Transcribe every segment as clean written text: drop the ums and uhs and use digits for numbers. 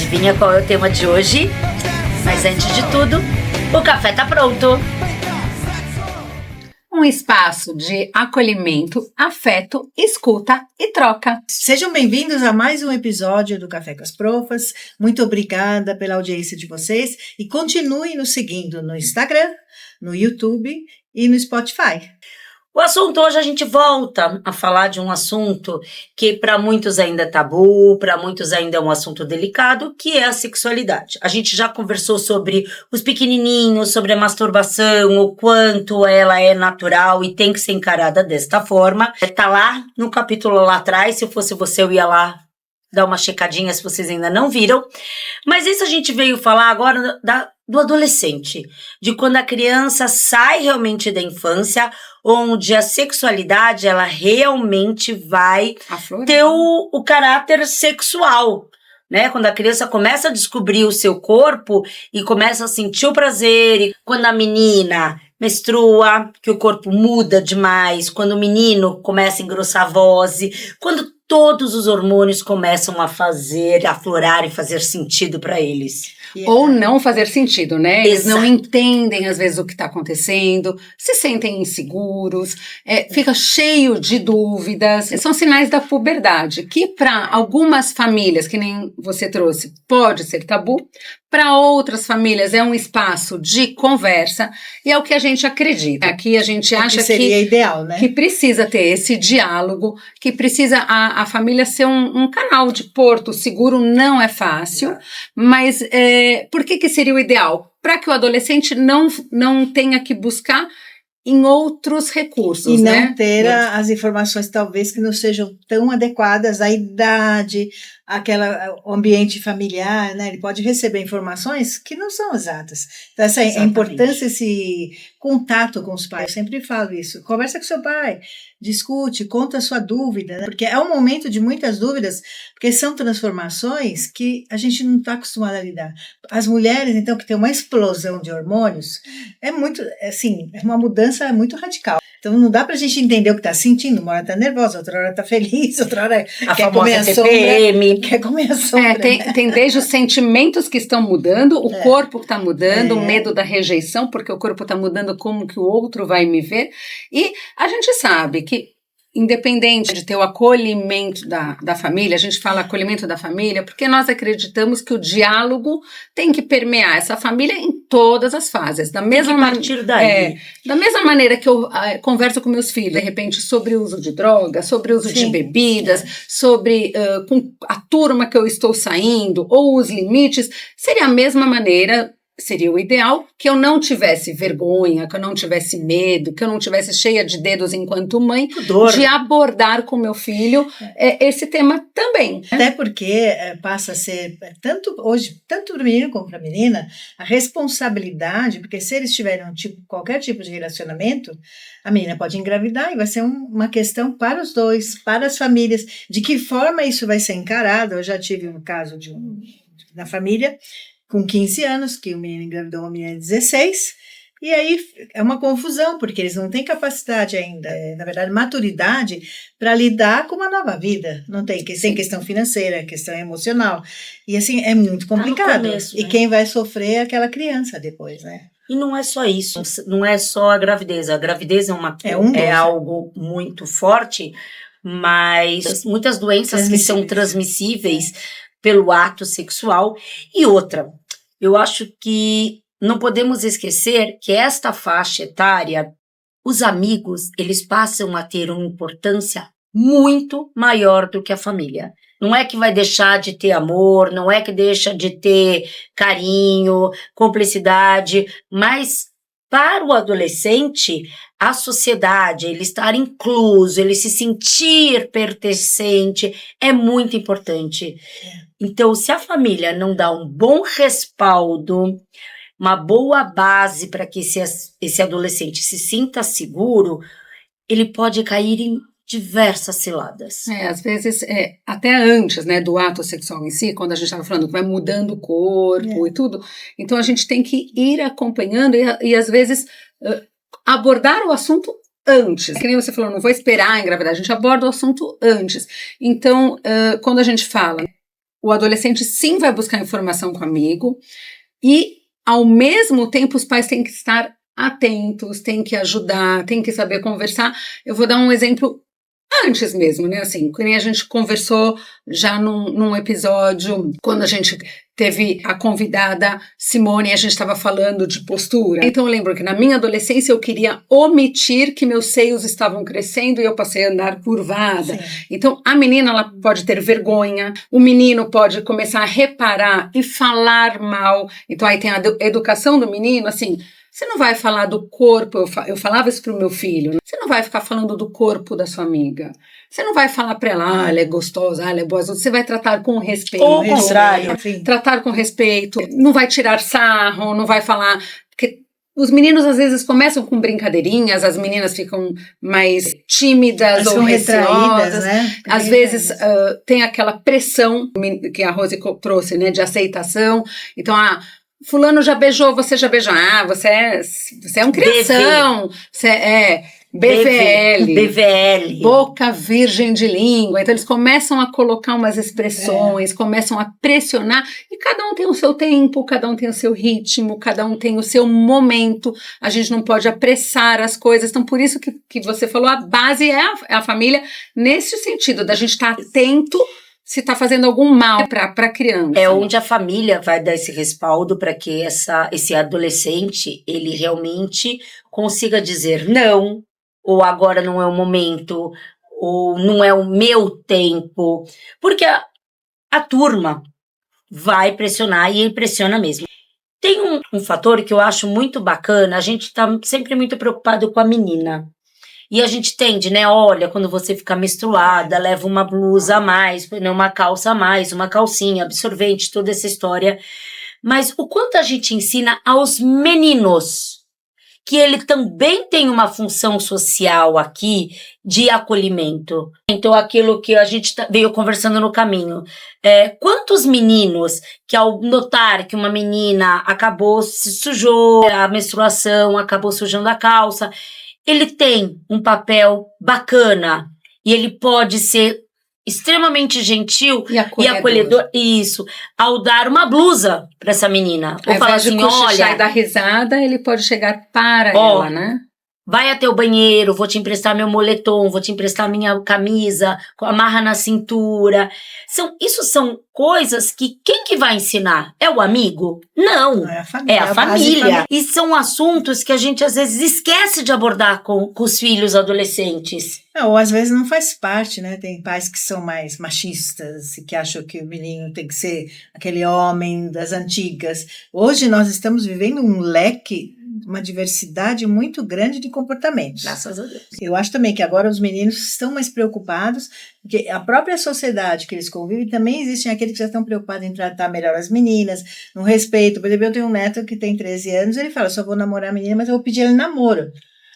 Adivinha qual é o tema de hoje? Mas antes de tudo, o café tá pronto! Um espaço de acolhimento, afeto, escuta e troca. Sejam bem-vindos a mais um episódio do Café com as Profas. Muito obrigada pela audiência de vocês e continuem nos seguindo no Instagram, no YouTube e no Spotify. O assunto hoje a gente volta a falar de um assunto que para muitos ainda é tabu, para muitos ainda é um assunto delicado, que é a sexualidade. A gente já conversou sobre os pequenininhos, sobre a masturbação, o quanto ela é natural e tem que ser encarada desta forma. Tá lá no capítulo lá atrás, se eu fosse você eu ia lá dar uma checadinha se vocês ainda não viram. Mas isso a gente veio falar agora do adolescente, de quando a criança sai realmente da infância, onde a sexualidade ela realmente vai ter o caráter sexual, né? Quando a criança começa a descobrir o seu corpo e começa a sentir o prazer, e quando a menina menstrua, que o corpo muda demais, quando o menino começa a engrossar a voz, quando todos os hormônios começam a aflorar e fazer sentido para eles. Ou não fazer sentido, né? Eles Exato. não entendem, às vezes, o que está acontecendo, se sentem inseguros, fica cheio de dúvidas. São sinais da puberdade, que para algumas famílias, que nem você trouxe, pode ser tabu, para outras famílias é um espaço de conversa e é o que a gente acredita. Aqui a gente acha que seria ideal, né? Que precisa ter esse diálogo, que precisa a família ser um canal de porto seguro. Não é fácil, mas por que seria o ideal? Para que o adolescente não tenha que buscar em outros recursos, e não né? ter as informações talvez que não sejam tão adequadas à idade, o ambiente familiar, né? Ele pode receber informações que não são exatas. Então essa é a importância, esse contato com os pais. Eu sempre falo isso. Conversa com seu pai, discute, conta a sua dúvida, né? Porque é um momento de muitas dúvidas, porque são transformações que a gente não está acostumado a lidar. As mulheres, então, que tem uma explosão de hormônios, é muito, assim, é uma mudança muito radical. Então não dá pra gente entender o que tá sentindo. Uma hora tá nervosa, outra hora tá feliz, outra hora quer comer a TPM. sombra. Quer comer a sombra. Tem desde os sentimentos que estão mudando, o corpo que está mudando, o medo da rejeição, porque o corpo está mudando como que o outro vai me ver. E a gente sabe que, independente de ter o acolhimento da família, a gente fala acolhimento da família porque nós acreditamos que o diálogo tem que permear essa família em todas as fases. Da mesma maneira que eu converso com meus filhos, de repente, sobre o uso de drogas, sobre o uso de bebidas, sobre com a turma que eu estou saindo, ou os limites, seria a mesma maneira. Seria o ideal que eu não tivesse vergonha, que eu não tivesse medo, que eu não tivesse cheia de dedos enquanto mãe, de abordar com meu filho esse tema também. Até porque passa a ser, tanto para o menino como para a menina, a responsabilidade, porque se eles tiverem qualquer tipo de relacionamento, a menina pode engravidar e vai ser uma questão para os dois, para as famílias. De que forma isso vai ser encarado? Eu já tive um caso na família, com 15 anos, que o menino engravidou uma menina de 16, e aí é uma confusão, porque eles não têm capacidade ainda, na verdade, maturidade para lidar com uma nova vida. Não tem questão financeira, questão emocional. E assim, é muito complicado. Começo, né? E quem vai sofrer é aquela criança depois, né? E não é só isso, não é só a gravidez. A gravidez é algo muito forte, mas muitas doenças que são transmissíveis pelo ato sexual. E outra, eu acho que não podemos esquecer que esta faixa etária, os amigos, eles passam a ter uma importância muito maior do que a família. Não é que vai deixar de ter amor, não é que deixa de ter carinho, cumplicidade, mas para o adolescente, a sociedade, ele estar incluso, ele se sentir pertencente, é muito importante. Então, se a família não dá um bom respaldo, uma boa base para que esse adolescente se sinta seguro, ele pode cair em diversas ciladas. Às vezes, até antes, né, do ato sexual em si, quando a gente estava falando que vai mudando o corpo e tudo, então a gente tem que ir acompanhando e às vezes abordar o assunto antes. Que nem você falou, não vou esperar engravidar, a gente aborda o assunto antes. Então, quando a gente fala o adolescente sim vai buscar informação com o amigo e, ao mesmo tempo, os pais têm que estar atentos, têm que ajudar, têm que saber conversar. Eu vou dar um exemplo antes mesmo, né? Assim, que nem a gente conversou já num episódio, quando a gente teve a convidada Simone e a gente estava falando de postura. Então eu lembro que na minha adolescência eu queria omitir que meus seios estavam crescendo e eu passei a andar curvada. Sim. Então a menina, ela pode ter vergonha, o menino pode começar a reparar e falar mal. Então aí tem a educação do menino, assim, você não vai falar do corpo, eu falava isso pro meu filho, né? Você não vai ficar falando do corpo da sua amiga. Você não vai falar pra ela, ela é gostosa, ela é boa. Você vai tratar com respeito. Ou o contrário. Tratar com respeito. Não vai tirar sarro, não vai falar... Porque os meninos, às vezes, começam com brincadeirinhas, as meninas ficam mais tímidas ou receosas. Né? Às vezes, tem aquela pressão que a Rose trouxe, né, de aceitação. Então, fulano já beijou, você já beijou. Você é um crianção. Você é BVL. Boca virgem de língua. Então eles começam a colocar umas expressões, começam a pressionar, e cada um tem o seu tempo, cada um tem o seu ritmo, cada um tem o seu momento. A gente não pode apressar as coisas. Então por isso que você falou, a base é a família, nesse sentido, da gente estar atento se está fazendo algum mal para a criança. É onde a família vai dar esse respaldo para que esse adolescente, ele realmente consiga dizer não, ou agora não é o momento, ou não é o meu tempo. Porque a turma vai pressionar, e pressiona mesmo. Tem um fator que eu acho muito bacana, a gente está sempre muito preocupado com a menina. E a gente tende, né? Olha, quando você fica menstruada, leva uma blusa a mais, uma calça a mais, uma calcinha, absorvente, toda essa história. Mas o quanto a gente ensina aos meninos que ele também tem uma função social aqui de acolhimento. Então, aquilo que a gente veio conversando no caminho. Quantos meninos que, ao notar que uma menina acabou, se sujou a menstruação, acabou sujando a calça, ele tem um papel bacana e ele pode ser extremamente gentil e acolhedor, isso, ao dar uma blusa para essa menina. Ou falar assim, olha, e dar risada, ele pode chegar para ela, né? Vai até o banheiro, vou te emprestar meu moletom, vou te emprestar minha camisa, amarra na cintura. Isso são coisas que quem que vai ensinar? É o amigo? Não, é a família. E são assuntos que a gente às vezes esquece de abordar com os filhos adolescentes. Ou às vezes não faz parte, né? Tem pais que são mais machistas e que acham que o menino tem que ser aquele homem das antigas. Hoje nós estamos vivendo um leque, uma diversidade muito grande de comportamentos. Graças a Deus. Eu acho também que agora os meninos estão mais preocupados, porque a própria sociedade que eles convivem, também existem aqueles que já estão preocupados em tratar melhor as meninas, no respeito. Por exemplo, eu tenho um neto que tem 13 anos, ele fala, só vou namorar a menina, mas eu vou pedir ele namoro.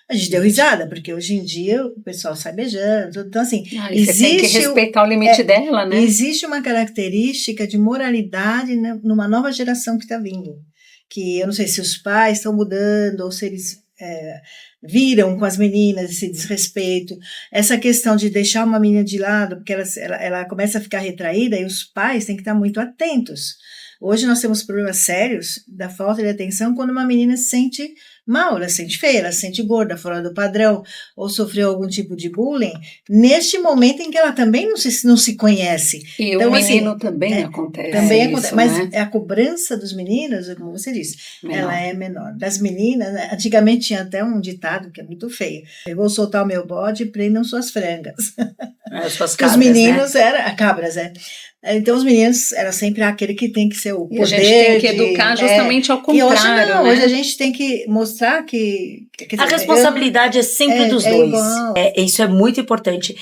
A gente deu risada, porque hoje em dia o pessoal sai beijando. Então, assim, você tem que respeitar o limite dela, né? Existe uma característica de moralidade, né, numa nova geração que está vindo. Que eu não sei se os pais estão mudando ou se eles viram com as meninas esse desrespeito. Essa questão de deixar uma menina de lado, porque ela começa a ficar retraída, e os pais têm que estar muito atentos. Hoje nós temos problemas sérios da falta de atenção quando uma menina se sente mal, ela se sente feia, ela se sente gorda, fora do padrão, ou sofreu algum tipo de bullying, neste momento em que ela também não se conhece. E então, o menino assim, também acontece. Também isso, acontece, mas né? a cobrança dos meninos, como você disse, ela é menor. Das meninas, né, antigamente tinha até um ditado que é muito feio: eu vou soltar o meu bode e prendam suas frangas. Suas cabras, os meninos né? eram cabras, Então os meninos era sempre aquele que tem que ser o poder. E a gente tem que educar justamente ao contrário. E hoje não, né? hoje a gente tem que mostrar que a responsabilidade é sempre dos dois. Isso é muito importante.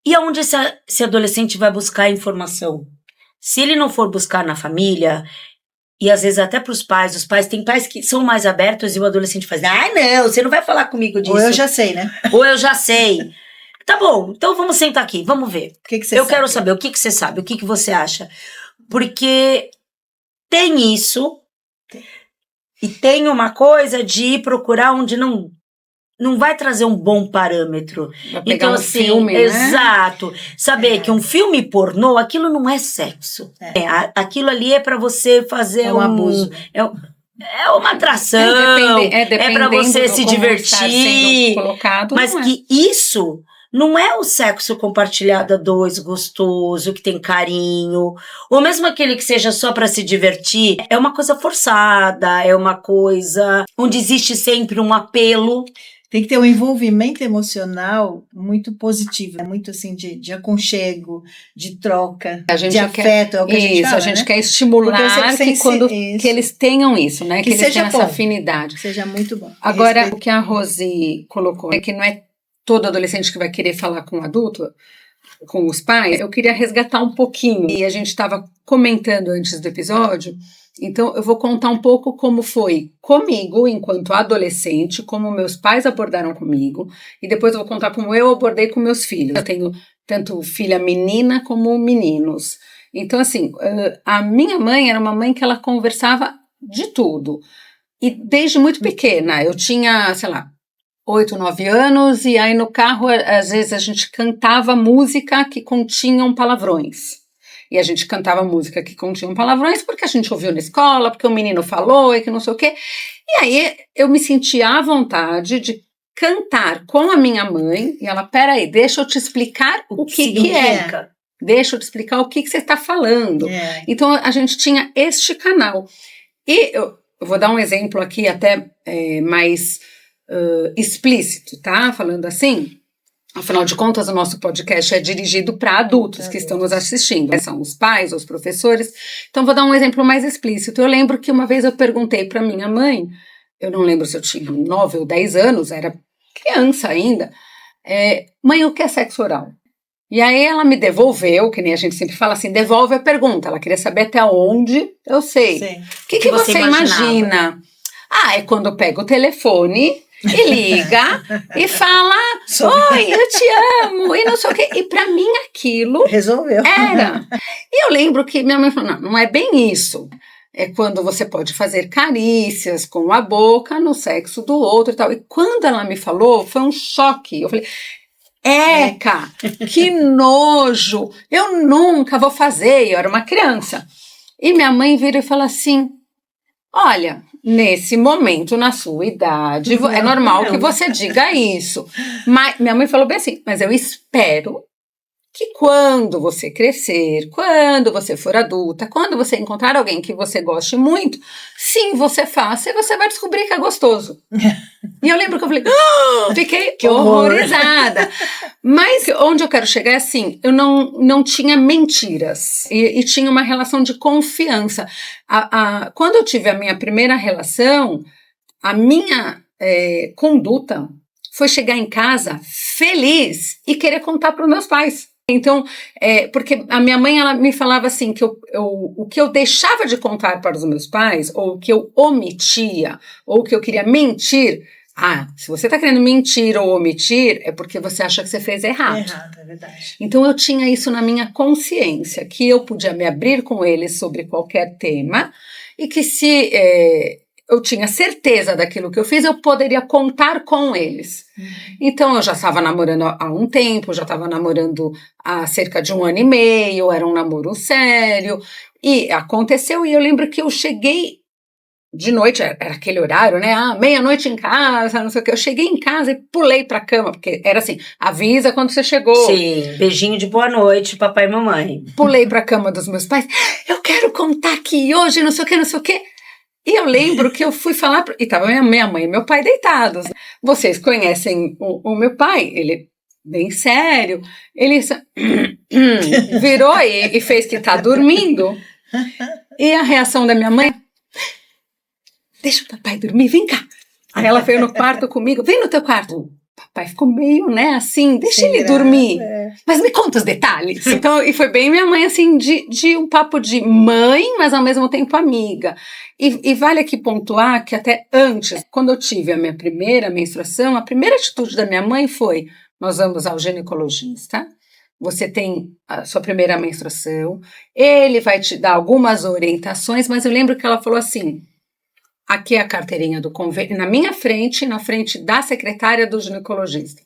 E aonde esse adolescente vai buscar informação? Se ele não for buscar na família, e às vezes até para os pais tem pais que são mais abertos e o adolescente faz, não, você não vai falar comigo disso. Ou eu já sei, né? Ou eu já sei. Tá bom, então vamos sentar aqui, vamos ver. O que você sabe? Eu quero saber o que você sabe, o que você acha. Porque tem isso, e tem uma coisa de ir procurar onde não não vai trazer um bom parâmetro. Vai pegar Então, um assim, filme, né? exato. Saber que um filme pornô, aquilo não é sexo. Aquilo ali é para você fazer É um abuso. É uma atração. É para dependendo você do se como está divertir. sendo colocado, Mas não é. que isso não é o sexo compartilhado a dois, gostoso, que tem carinho, ou mesmo aquele que seja só para se divertir, é uma coisa forçada, é uma coisa onde existe sempre um apelo. Tem que ter um envolvimento emocional muito positivo, muito assim de aconchego, de troca, de afeto, é o que a gente fala, a gente né? quer estimular que eles tenham isso, né? Que eles tenham essa afinidade. Que seja muito bom. Agora, o que a Rose colocou é que não é todo adolescente que vai querer falar com o adulto, com os pais. Eu queria resgatar um pouquinho, e a gente estava comentando antes do episódio, então eu vou contar um pouco como foi comigo, enquanto adolescente, como meus pais abordaram comigo, e depois eu vou contar como eu abordei com meus filhos. Eu tenho tanto filha menina como meninos. Então, assim, a minha mãe era uma mãe que ela conversava de tudo. E desde muito pequena, eu tinha, sei lá, 8, 9 anos, e aí no carro, às vezes, a gente cantava música que continham palavrões. E a gente cantava música que continham palavrões porque a gente ouviu na escola, porque o menino falou e que não sei o quê. E aí eu me sentia à vontade de cantar com a minha mãe, e ela, peraí, deixa eu te explicar o que é. Deixa eu te explicar o que você está falando. Então a gente tinha este canal. E eu vou dar um exemplo aqui até mais explícito, tá? Falando assim, afinal de contas o nosso podcast é dirigido para adultos que estão nos assistindo, são os pais, os professores. Então vou dar um exemplo mais explícito. Eu lembro que uma vez eu perguntei para minha mãe, eu não lembro se eu tinha 9 ou 10 anos, era criança ainda, mãe, o que é sexo oral? E aí ela me devolveu, que nem a gente sempre fala assim, devolve a pergunta. Ela queria saber até onde eu sei. O que você imagina? É quando eu pego o telefone e liga e fala, oi, eu te amo, e não sei o quê. E pra mim aquilo resolveu. Era. E eu lembro que minha mãe falou, não é bem isso. É quando você pode fazer carícias com a boca no sexo do outro e tal. E quando ela me falou, foi um choque. Eu falei, Eca, que nojo, eu nunca vou fazer. Eu era uma criança. E minha mãe vira e fala assim, olha, nesse momento, na sua idade, é normal que você diga isso. Mas minha mãe falou bem assim, mas eu espero que quando você crescer, quando você for adulta, quando você encontrar alguém que você goste muito, sim, você faça e você vai descobrir que é gostoso. E eu lembro que eu falei, fiquei horrorizada. Mas onde eu quero chegar é assim, eu não tinha mentiras e tinha uma relação de confiança. Quando eu tive a minha primeira relação, a minha conduta foi chegar em casa feliz e querer contar para os meus pais. Então, porque a minha mãe, ela me falava assim, que o que eu deixava de contar para os meus pais, ou o que eu omitia, ou o que eu queria mentir, se você está querendo mentir ou omitir, é porque você acha que você fez errado. É errado, é verdade. Então, eu tinha isso na minha consciência, que eu podia me abrir com eles sobre qualquer tema, e que se eu tinha certeza daquilo que eu fiz, eu poderia contar com eles. Então, eu já estava namorando há um tempo, já estava namorando há cerca de 1 ano e meio, era um namoro sério, e aconteceu, e eu lembro que eu cheguei de noite, era aquele horário, né, meia-noite em casa, não sei o que, eu cheguei em casa e pulei pra cama, porque era assim, avisa quando você chegou. Sim, beijinho de boa noite, papai e mamãe. Pulei pra cama dos meus pais, eu quero contar aqui hoje, não sei o que, E eu lembro que eu fui falar, e estava minha mãe e meu pai deitados. Vocês conhecem o meu pai, ele bem sério, ele virou e fez que tá dormindo. E a reação da minha mãe, deixa o papai dormir, vem cá. Aí ela veio no quarto comigo, vem no teu quarto. O papai ficou meio, assim, deixa ele dormir. Mas me conta os detalhes. Então, e foi bem minha mãe, assim, de um papo de mãe, mas ao mesmo tempo amiga. E vale aqui pontuar que até antes, quando eu tive a minha primeira menstruação, a primeira atitude da minha mãe foi, nós vamos ao ginecologista, você tem a sua primeira menstruação, ele vai te dar algumas orientações, mas eu lembro que ela falou assim, aqui é a carteirinha do convênio, na minha frente, na frente da secretária do ginecologista.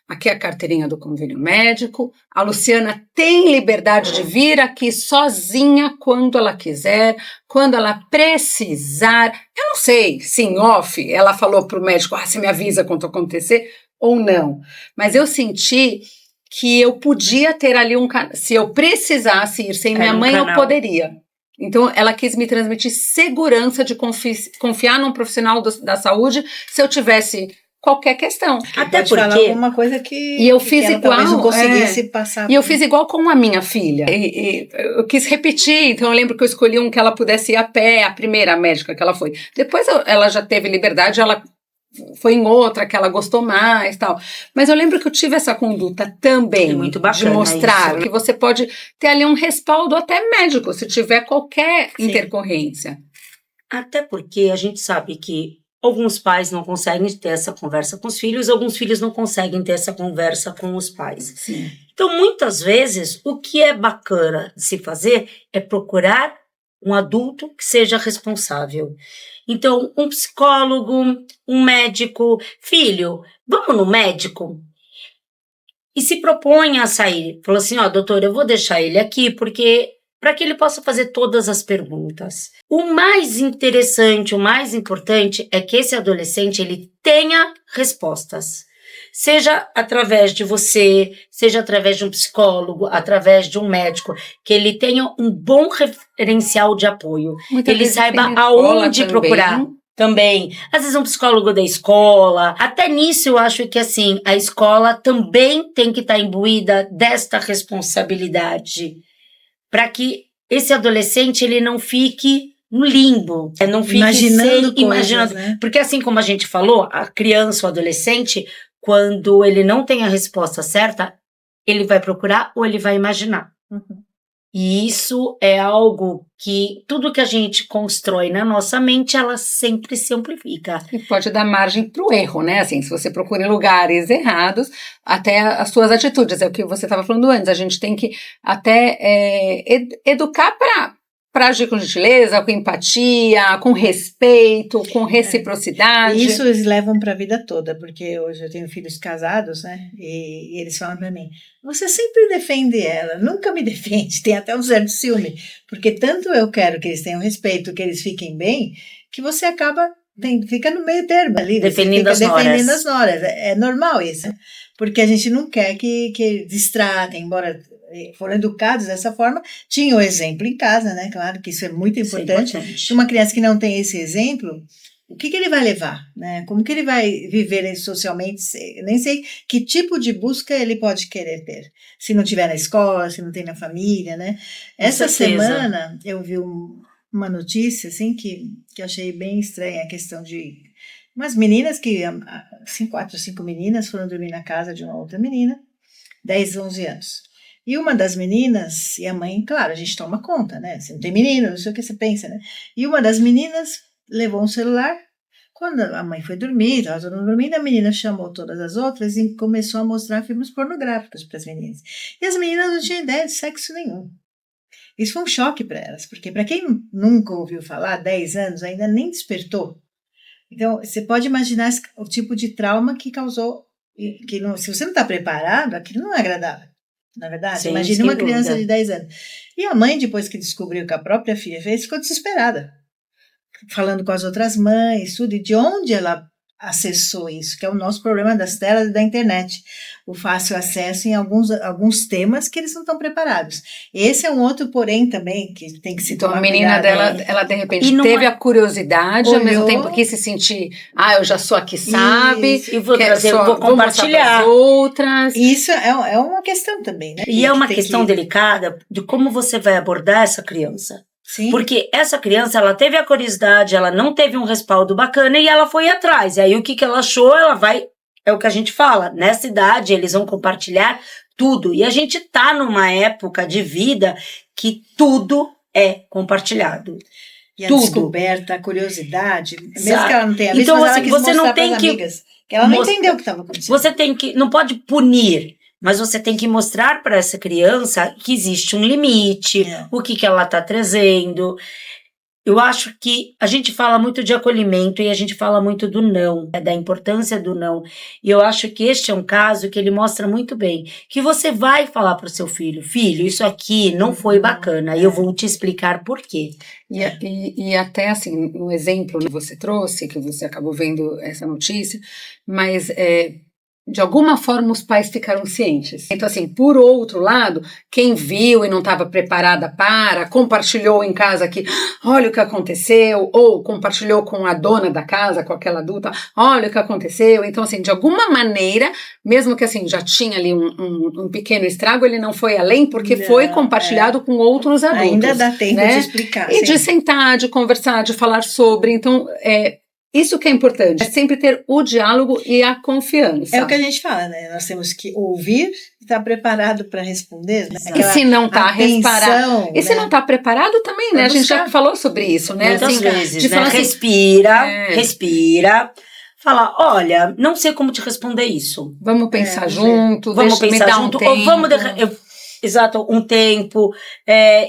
Aqui é a carteirinha do convênio médico. A Luciana tem liberdade de vir aqui sozinha quando ela quiser, quando ela precisar. Eu não sei se em off ela falou para o médico, você me avisa quando acontecer ou não. Mas eu senti que eu podia ter ali se eu precisasse ir sem minha mãe, eu poderia. Então, ela quis me transmitir segurança de confiar num profissional da saúde se eu tivesse qualquer questão. Até porque falar alguma coisa que eu fiz que igual, não conseguisse passar. E eu fiz igual com a minha filha. Eu quis repetir, então eu lembro que eu escolhi um que ela pudesse ir a pé, a primeira médica que ela foi. Depois ela já teve liberdade, ela foi em outra que ela gostou mais, tal. Mas eu lembro que eu tive essa conduta também, muito bacana, de mostrar que você pode ter ali um respaldo até médico, se tiver qualquer intercorrência. Até porque a gente sabe que alguns pais não conseguem ter essa conversa com os filhos, alguns filhos não conseguem ter essa conversa com os pais. Sim. Então, muitas vezes, o que é bacana de se fazer é procurar um adulto que seja responsável. Então, um psicólogo, um médico, filho, vamos no médico? E se propõe a sair. Falou assim, doutor, eu vou deixar ele aqui porque para que ele possa fazer todas as perguntas. O mais interessante, o mais importante é que esse adolescente ele tenha respostas. Seja através de você, seja através de um psicólogo, através de um médico, que ele tenha um bom referencial de apoio. Ele saiba aonde procurar. Também. Às vezes um psicólogo da escola. Até nisso eu acho que assim, a escola também tem que estar imbuída desta responsabilidade. Para que esse adolescente ele não fique no limbo, não fique imaginando. Né? Porque assim como a gente falou, a criança, o adolescente, quando ele não tem a resposta certa, ele vai procurar ou ele vai imaginar. Uhum. E isso é algo que tudo que a gente constrói na nossa mente, ela sempre se amplifica. E pode dar margem para o erro, né? Assim, se você procura em lugares errados, até as suas atitudes, é o que você estava falando antes, a gente tem que até educar para agir com gentileza, com empatia, com respeito, com reciprocidade. E isso eles levam para a vida toda, porque hoje eu tenho filhos casados, né? E eles falam para mim, você sempre defende ela, nunca me defende, tem até um certo ciúme, porque tanto eu quero que eles tenham respeito, que eles fiquem bem, que você acaba, fica no meio termo ali. Defendendo as noras. É normal isso, né? Porque a gente não quer que distratem, embora foram educados dessa forma, tinha o exemplo em casa, né? Claro que isso é muito importante. Se uma criança que não tem esse exemplo, o que ele vai levar, né? Como que ele vai viver socialmente? Nem sei que tipo de busca ele pode querer ter. Se não tiver na escola, se não tem na família, né? Essa semana eu vi uma notícia, assim, que eu achei bem estranha, a questão de umas meninas que, 4 ou 5 meninas foram dormir na casa de uma outra menina, 10, 11 anos. E uma das meninas, e a mãe, claro, a gente toma conta, né? Você não tem menino, não sei o que você pensa, né? E uma das meninas levou um celular. Quando a mãe foi dormir, estava todo mundo dormindo, a menina chamou todas as outras e começou a mostrar filmes pornográficos para as meninas. E as meninas não tinham ideia de sexo nenhum. Isso foi um choque para elas, porque para quem nunca ouviu falar, 10 anos, ainda nem despertou. Então, você pode imaginar o tipo de trauma que causou, que não, se você não está preparado, aquilo não é agradável. Na verdade, sim, imagine uma criança de 10 anos. E a mãe, depois que descobriu que a própria filha fez, ficou desesperada. Falando com as outras mães, tudo. E de onde ela acessou isso? Que é o nosso problema das telas e da internet. O fácil acesso em alguns temas que eles não estão preparados. Esse é um outro porém também, que tem que se tomar cuidado. Então a menina dela, ela de repente teve a curiosidade, olhou, ao mesmo tempo que se sentir, eu já sou a que sabe, e vou trazer, vou compartilhar. Outras. Isso é uma questão também, né? E é uma questão delicada de como você vai abordar essa criança. Sim. Porque essa criança, ela teve a curiosidade, ela não teve um respaldo bacana e ela foi atrás. E aí o que ela achou, ela vai... É o que a gente fala, nessa idade eles vão compartilhar tudo. E a gente tá numa época de vida que tudo é compartilhado. E a tudo. Descoberta, a curiosidade, mesmo que ela não tenha visto, então, mas assim, ela quis você não tem que amigas, que ela não entendeu o que estava acontecendo. Você tem que... Não pode punir, mas você tem que mostrar para essa criança que existe um limite, o que ela está trazendo. Eu acho que a gente fala muito de acolhimento e a gente fala muito do não, da importância do não. E eu acho que este é um caso que ele mostra muito bem, que você vai falar para o seu filho, filho, isso aqui não foi bacana, e eu vou te explicar por quê. E até assim, um exemplo que você trouxe, que você acabou vendo essa notícia, mas de alguma forma os pais ficaram cientes. Então assim, por outro lado, quem viu e não estava preparada compartilhou em casa que olha o que aconteceu, ou compartilhou com a dona da casa, com aquela adulta, olha o que aconteceu. Então assim, de alguma maneira, mesmo que assim já tinha ali um pequeno estrago, ele não foi além porque foi compartilhado com outros adultos. Ainda dá tempo de explicar. E de sentar, de conversar, de falar sobre. Então, isso que é importante, é sempre ter o diálogo e a confiança. É o que a gente fala, né? Nós temos que ouvir e estar preparado para responder. Né? E se não está preparado, e se não está preparado também, né? A gente já falou sobre isso, né? Muitas assim, vezes, de né? falar assim, Respira. Falar, olha, não sei como te responder isso. Vamos pensar junto, vamos pensar junto, ou vamos exato, um tempo,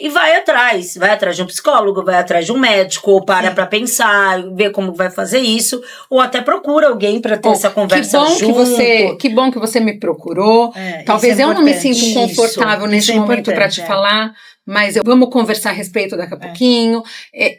e vai atrás de um psicólogo, vai atrás de um médico, ou para pensar, ver como vai fazer isso, ou até procura alguém para ter essa conversa junto. Que bom que você me procurou, talvez eu não me sinta confortável nesse momento para te falar, mas vamos conversar a respeito daqui a pouquinho.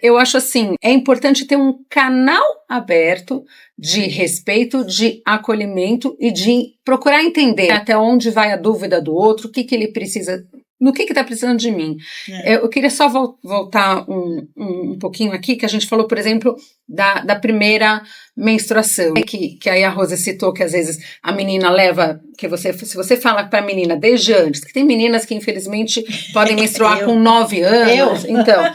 Eu acho assim, é importante ter um canal aberto de respeito, de acolhimento e de procurar entender até onde vai a dúvida do outro, o que ele precisa, no que está precisando de mim. Eu queria só voltar um pouquinho aqui, que a gente falou, por exemplo, da primeira menstruação, que aí a Rosa citou que às vezes a menina leva, se você fala para a menina desde antes, que tem meninas que infelizmente podem menstruar com 9 anos, então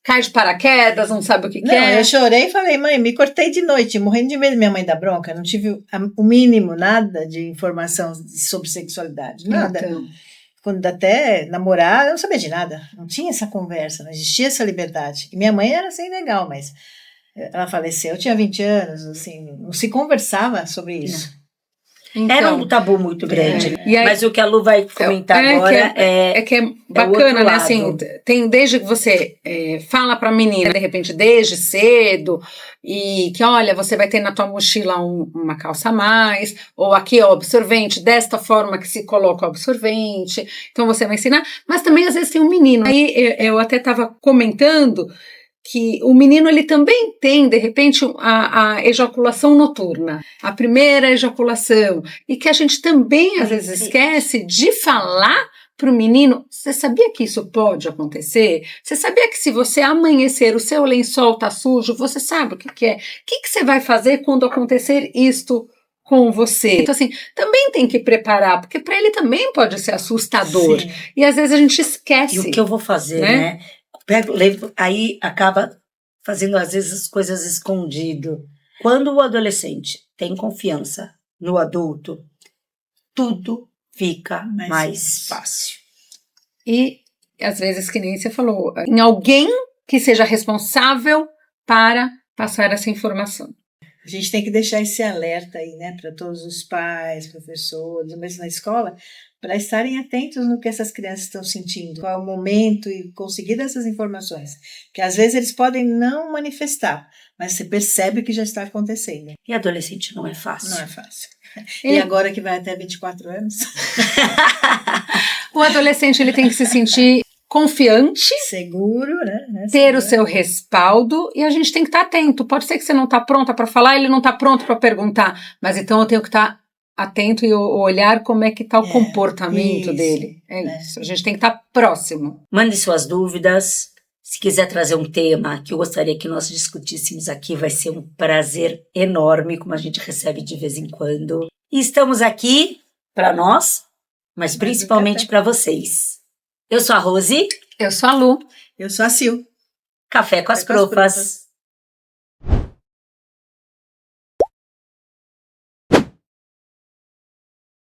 cai de paraquedas, não sabe o que é. Eu chorei e falei, mãe, me cortei de noite, morrendo de medo. Minha mãe dá bronca, não tive o mínimo, nada de informação sobre sexualidade, nada. Então. Quando até namorar, eu não sabia de nada, não tinha essa conversa, não existia essa liberdade. E minha mãe era assim, legal, mas ela faleceu, eu tinha 20 anos, assim, não se conversava sobre isso. Então, era um tabu muito grande, né? Mas o que a Lu vai comentar agora que é bacana, né? Assim, tem desde que você fala para a menina, de repente, desde cedo, e que, olha, você vai ter na tua mochila uma calça a mais, ou aqui, ó, absorvente, desta forma que se coloca o absorvente, então você vai ensinar, mas também às vezes tem um menino. Aí eu até estava comentando que o menino ele também tem, de repente, a ejaculação noturna, a primeira ejaculação, e que a gente também, às vezes, esquece de falar para o menino, você sabia que isso pode acontecer? Você sabia que se você amanhecer, o seu lençol está sujo, você sabe o que é? O que você vai fazer quando acontecer isto com você? Então, assim, também tem que preparar, porque para ele também pode ser assustador. Sim. E às vezes a gente esquece. E o que eu vou fazer, né? Aí acaba fazendo às vezes as coisas escondido. Quando o adolescente tem confiança no adulto, tudo fica mais fácil. E às vezes, que nem você falou, em alguém que seja responsável para passar essa informação. A gente tem que deixar esse alerta aí, né, para todos os pais, professores, mesmo na escola, para estarem atentos no que essas crianças estão sentindo, qual é o momento e conseguir essas informações. Porque às vezes eles podem não manifestar, mas você percebe que já está acontecendo. E adolescente não é fácil. Não é fácil. E agora que vai até 24 anos? O adolescente ele tem que se sentir confiante, seguro, né? Ter o seu respaldo, e a gente tem que estar atento. Pode ser que você não está pronta para falar, ele não está pronto para perguntar, mas então eu tenho que estar atento e olhar como é que está o comportamento dele. Isso, a gente tem que estar próximo. Mande suas dúvidas. Se quiser trazer um tema que eu gostaria que nós discutíssemos aqui, vai ser um prazer enorme, como a gente recebe de vez em quando. E estamos aqui para nós, mas principalmente para vocês. Eu sou a Rose. Eu sou a Lu. Eu sou a Sil. Café com as Profas.